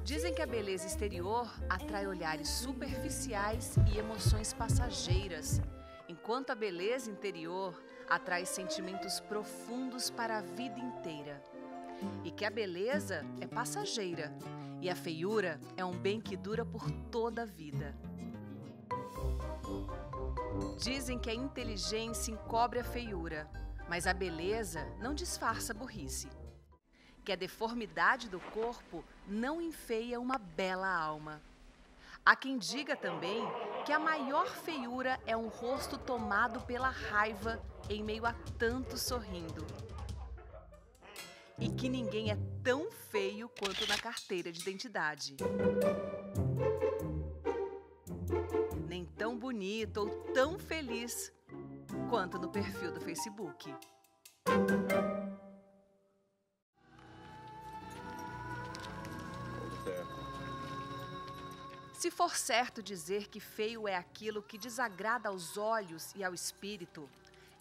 Dizem que a beleza exterior atrai olhares superficiais e emoções passageiras, enquanto a beleza interior atrai sentimentos profundos para a vida inteira. E que a beleza é passageira e a feiura é um bem que dura por toda a vida. Dizem que a inteligência encobre a feiura, mas a beleza não disfarça a burrice. Que a deformidade do corpo não enfeia uma bela alma. Há quem diga também que a maior feiura é um rosto tomado pela raiva em meio a tanto sorrindo. E que ninguém é tão feio quanto na carteira de identidade. Nem tão bonito ou tão feliz quanto no perfil do Facebook. Se for certo dizer que feio é aquilo que desagrada aos olhos e ao espírito,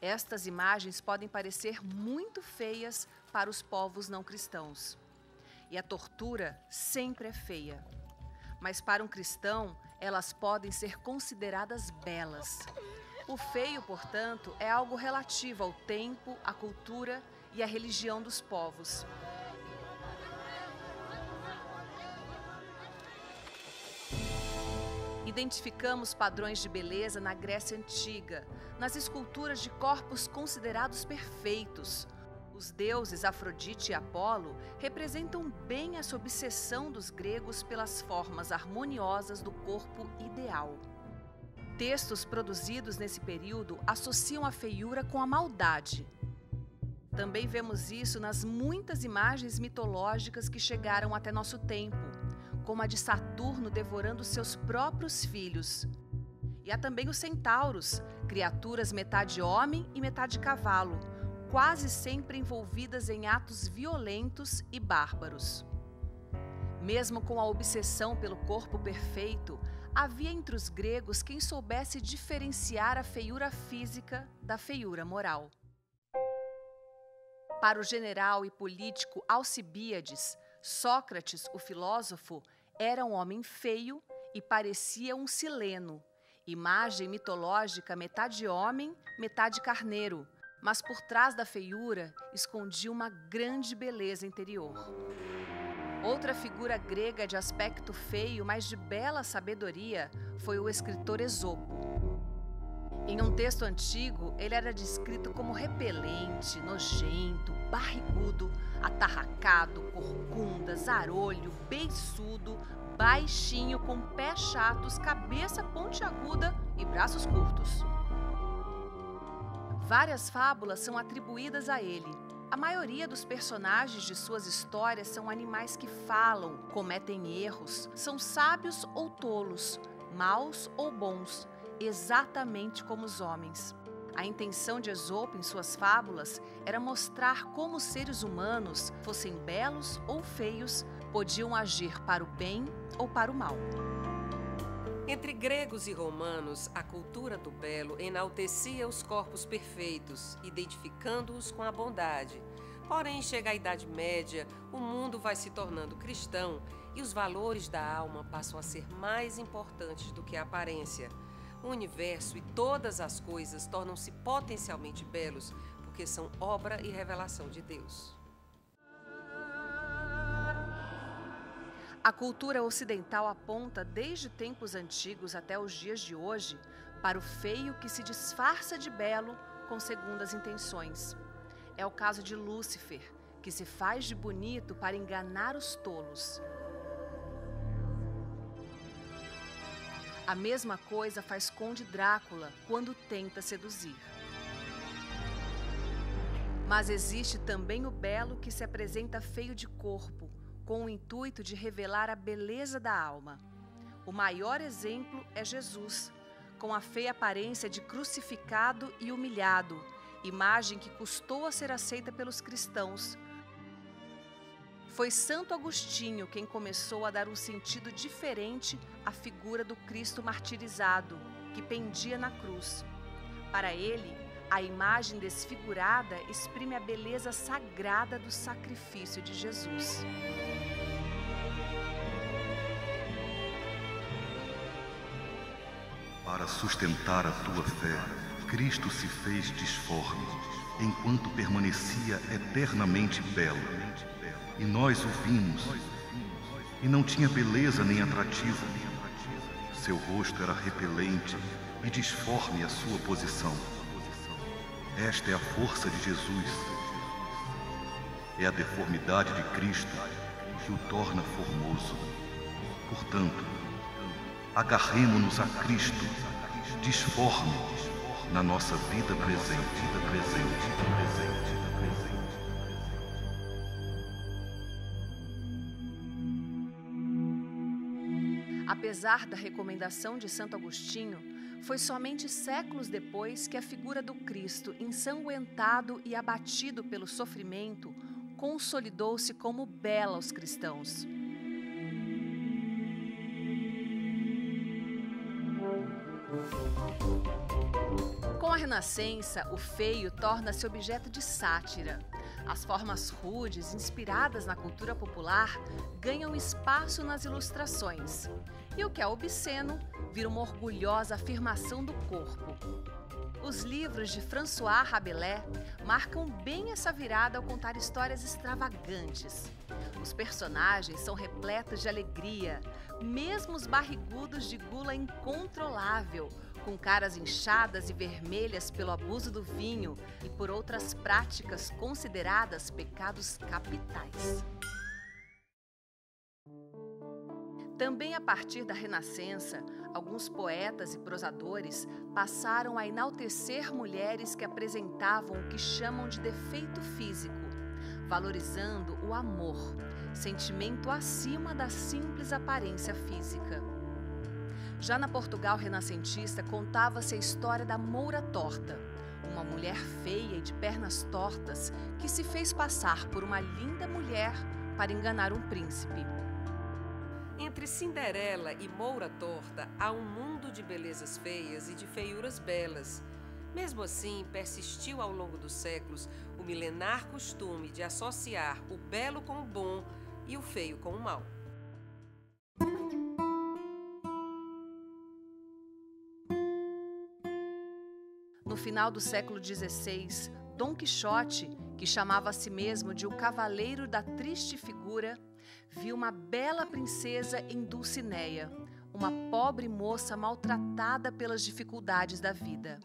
estas imagens podem parecer muito feias para os povos não cristãos. E a tortura sempre é feia. Mas para um cristão, elas podem ser consideradas belas. O feio, portanto, é algo relativo ao tempo, à cultura e à religião dos povos. Identificamos padrões de beleza na Grécia Antiga, nas esculturas de corpos considerados perfeitos. Os deuses Afrodite e Apolo representam bem essa obsessão dos gregos pelas formas harmoniosas do corpo ideal. Textos produzidos nesse período associam a feiura com a maldade. Também vemos isso nas muitas imagens mitológicas que chegaram até nosso tempo, como a de Saturno devorando seus próprios filhos. E há também os centauros, criaturas metade homem e metade cavalo, quase sempre envolvidas em atos violentos e bárbaros. Mesmo com a obsessão pelo corpo perfeito, havia entre os gregos quem soubesse diferenciar a feiura física da feiura moral. Para o general e político Alcibíades, Sócrates, o filósofo, era um homem feio e parecia um sileno, imagem mitológica metade homem, metade carneiro, mas por trás da feiura escondia uma grande beleza interior. Outra figura grega de aspecto feio, mas de bela sabedoria, foi o escritor Esopo. Em um texto antigo, ele era descrito como repelente, nojento, barrigudo, atarracado, corcunda, zarolho, beiçudo, baixinho, com pés chatos, cabeça pontiaguda e braços curtos. Várias fábulas são atribuídas a ele. A maioria dos personagens de suas histórias são animais que falam, cometem erros, são sábios ou tolos, maus ou bons, exatamente como os homens. A intenção de Esopo em suas fábulas era mostrar como os seres humanos, fossem belos ou feios, podiam agir para o bem ou para o mal. Entre gregos e romanos, a cultura do belo enaltecia os corpos perfeitos, identificando-os com a bondade. Porém, chega a Idade Média, o mundo vai se tornando cristão e os valores da alma passam a ser mais importantes do que a aparência. O universo e todas as coisas tornam-se potencialmente belos porque são obra e revelação de Deus. A cultura ocidental aponta desde tempos antigos até os dias de hoje para o feio que se disfarça de belo com segundas intenções. É o caso de Lúcifer, que se faz de bonito para enganar os tolos. A mesma coisa faz Conde Drácula quando tenta seduzir. Mas existe também o belo que se apresenta feio de corpo, com o intuito de revelar a beleza da alma. O maior exemplo é Jesus, com a feia aparência de crucificado e humilhado, imagem que custou a ser aceita pelos cristãos. Foi Santo Agostinho quem começou a dar um sentido diferente à figura do Cristo martirizado, que pendia na cruz. Para ele, a imagem desfigurada exprime a beleza sagrada do sacrifício de Jesus. Para sustentar a tua fé, Cristo se fez disforme, enquanto permanecia eternamente belo. E nós o vimos, e não tinha beleza nem atrativo. Seu rosto era repelente e disforme a sua posição. Esta é a força de Jesus. É a deformidade de Cristo que o torna formoso. Portanto, agarremo-nos a Cristo, disforme, na nossa vida presente. Apesar da recomendação de Santo Agostinho, foi somente séculos depois que a figura do Cristo, ensanguentado e abatido pelo sofrimento, consolidou-se como bela aos cristãos. Com a Renascença, o feio torna-se objeto de sátira. As formas rudes, inspiradas na cultura popular, ganham espaço nas ilustrações. E o que é obsceno vira uma orgulhosa afirmação do corpo. Os livros de François Rabelais marcam bem essa virada ao contar histórias extravagantes. Os personagens são repletos de alegria, mesmo os barrigudos de gula incontrolável, com caras inchadas e vermelhas pelo abuso do vinho e por outras práticas consideradas pecados capitais. Também a partir da Renascença, alguns poetas e prosadores passaram a enaltecer mulheres que apresentavam o que chamam de defeito físico, valorizando o amor, sentimento acima da simples aparência física. Já na Portugal renascentista, contava-se a história da Moura Torta, uma mulher feia e de pernas tortas que se fez passar por uma linda mulher para enganar um príncipe. Entre Cinderela e Moura Torta há um mundo de belezas feias e de feiuras belas. Mesmo assim, persistiu ao longo dos séculos o milenar costume de associar o belo com o bom e o feio com o mal. No final do século XVI, Dom Quixote, que chamava a si mesmo de o Cavaleiro da Triste Figura, viu uma bela princesa em Dulcineia, uma pobre moça maltratada pelas dificuldades da vida.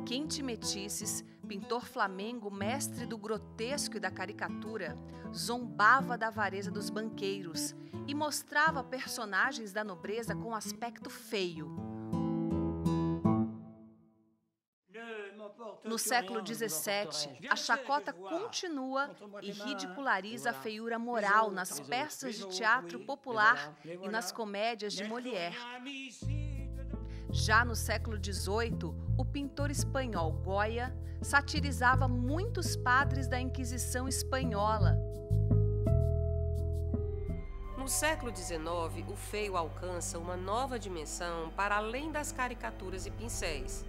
Quinte Metices, pintor flamengo, mestre do grotesco e da caricatura, zombava da avareza dos banqueiros e mostrava personagens da nobreza com aspecto feio. No século XVII, a chacota continua e ridiculariza a feiura moral nas peças de teatro popular e nas comédias de Molière. Já no século XVIII, o pintor espanhol Goya satirizava muitos padres da Inquisição espanhola. No século XIX, o feio alcança uma nova dimensão para além das caricaturas e pincéis.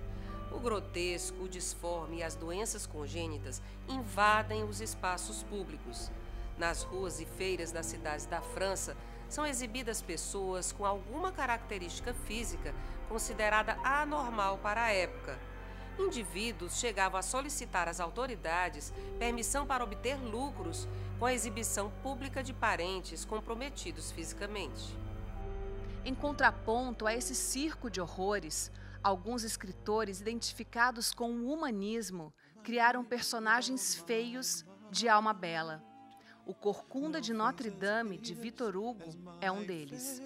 O grotesco, o disforme e as doenças congênitas invadem os espaços públicos. Nas ruas e feiras das cidades da França, são exibidas pessoas com alguma característica física considerada anormal para a época. Indivíduos chegavam a solicitar às autoridades permissão para obter lucros com a exibição pública de parentes comprometidos fisicamente. Em contraponto a esse circo de horrores, alguns escritores identificados com o humanismo criaram personagens feios de alma bela. O Corcunda de Notre Dame, de Victor Hugo, é um deles.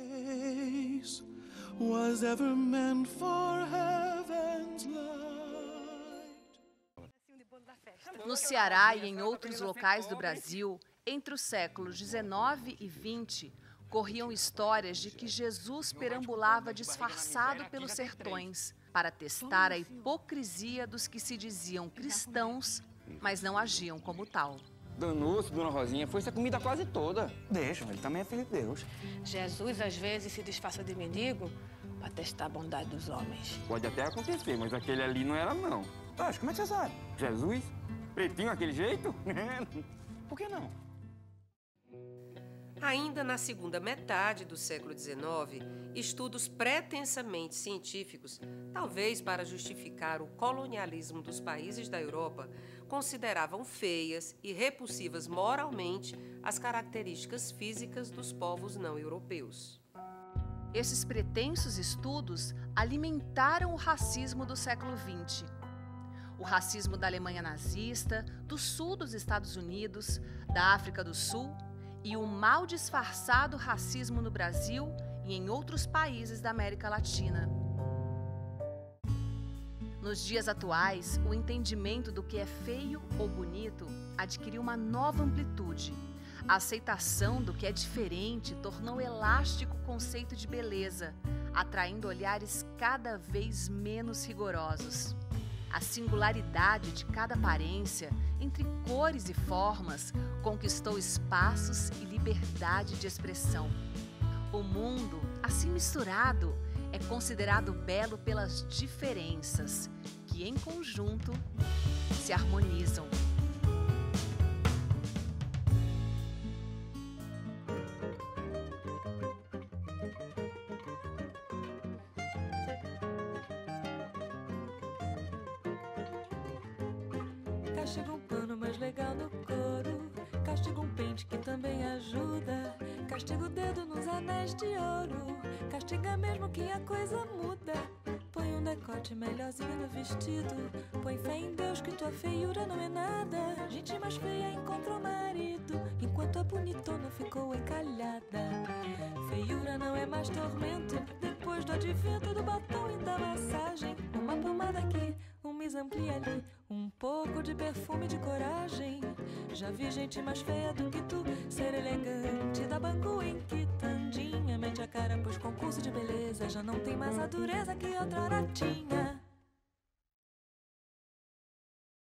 No Ceará e em outros locais do Brasil, entre os séculos XIX e XX, corriam histórias de que Jesus perambulava disfarçado pelos sertões para testar a hipocrisia dos que se diziam cristãos, mas não agiam como tal. Danou-se, Dona Rosinha, foi essa comida quase toda. Deixa, ele também é filho de Deus. Jesus, às vezes, se disfarça de mendigo para testar a bondade dos homens. Pode até acontecer, mas aquele ali não era, não. Mas como é que você sabe? Jesus? Pretinho, aquele jeito? Por que não? Ainda na segunda metade do século XIX, estudos pretensamente científicos, talvez para justificar o colonialismo dos países da Europa, consideravam feias e repulsivas moralmente as características físicas dos povos não europeus. Esses pretensos estudos alimentaram o racismo do século XX. O racismo da Alemanha nazista, do sul dos Estados Unidos, da África do Sul e o mal disfarçado racismo no Brasil e em outros países da América Latina. Nos dias atuais, o entendimento do que é feio ou bonito adquiriu uma nova amplitude. A aceitação do que é diferente tornou elástico o conceito de beleza, atraindo olhares cada vez menos rigorosos. A singularidade de cada aparência, entre cores e formas, conquistou espaços e liberdade de expressão. O mundo, assim misturado, é considerado belo pelas diferenças, que em conjunto se harmonizam. Castiga um pano mais legal no couro, castiga um pente que também ajuda, castiga o dedo nos anéis de ouro, castiga mesmo que a coisa muda. Põe um decote melhorzinho no vestido, põe fé em Deus que tua feiura não é nada. Gente mais feia encontrou marido, enquanto a bonitona ficou encalhada. Feiura não é mais tormento, depois do advento do batom e da massagem. Uma pomada aqui, um misampli ali, um pouco de perfume de coragem. Já vi gente mais feia do que tu ser elegante, da banco em quitandinha. Mete a cara, pois concurso de beleza já não tem mais a dureza que outrora tinha.